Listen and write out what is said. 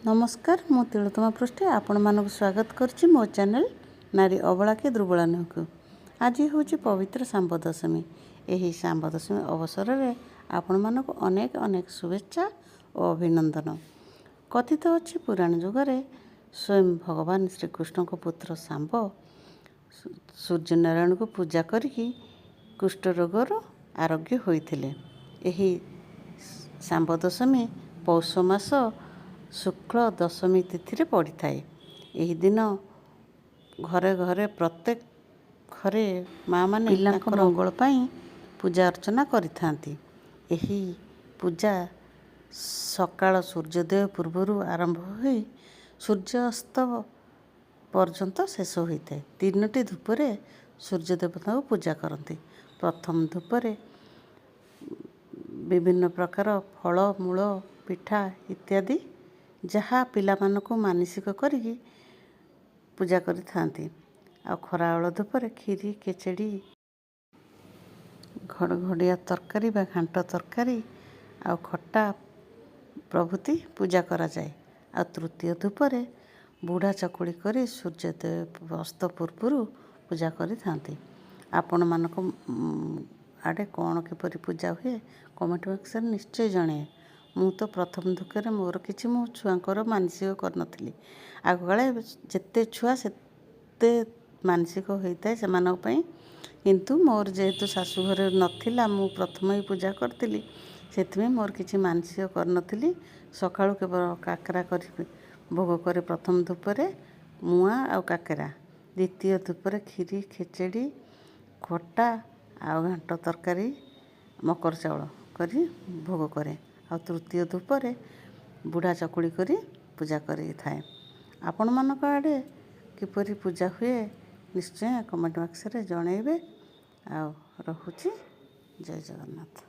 नमस्कार मु तिलोत्तमा पृष्ठे आपण मानक स्वागत करछि मो चैनल नारी अबला के दुर्बला नुहकु। आज हूँ पवित्र सांब दशमी। यही सांब दशमी अवसर में आपण मानक अनेक अनेक शुभेच्छा और अभिनंदन। कथित अच्छी पुराण जुगरे स्वयं भगवान श्रीकृष्ण को पुत्र सांब सूर्यनारायण को पूजा करिकी कुष्ठ रोगर आरोग्य होइथिले। एही सांब दशमी पौष मास शुक्ल दशमी तिथि पड़ी थाए। यही दिन घरे घरे प्रत्येक घरे माँ माने मंगल पाई पूजा अर्चना करिथांती। यही पूजा सकाळ सूर्योदय पूर्वर आरंभ होई सूर्यास्त पर्यंत शेष होता है। तीनोटी धूपरे सूर्य देवता को पूजा करती। प्रथम धूपरे विभिन्न प्रकार फल मूल पिठा इत्यादि जहाँ पिला मानको मानसिक करिकी पूजा करि थांती। आ खरावेल धूपरे खीरी खेचेड़ी घड़घड़िया तरकारी बा घांट तरकारी आ खट्टा प्रभृति पूजा करा जाए। आ तृतीय धूपरे बुढ़ा चकुड़ी करी सूर्योदय अस्त पूर्वर पूजा करि थांती। आपण मानको आड़े कौन किपरि पूजा हुए कमेंट बॉक्स में निश्चय जणे। मु तो प्रथम धुकरे मोर किसी मो छुआंकर मानसिक करनथिली। आगकाले जेते छुआ सेते मानसिक होता है सेमानक पई, किंतु मोर जेहेतु शाशु घरे नथिला मु प्रथम ही पूजा करथिली सेतमे मोर किसी मानसिक करनथिली। सकाळु केवल काकरा करी भोग करे प्रथम धूपरे मुआ आ काकरा, द्वितीय धूपरे खीरी खेचेड़ी खट्टा आ घांट तरकारी मकर चाउल करी भोग करे। आ तृतीय धूपरे बुढ़ा चकुड़ी करी पूजा करी थाए। आपण मानक आड़े किपरि पूजा हुए निश्चय कमेंट बॉक्स रे जणैबे। आ रहुछि जय जगन्नाथ।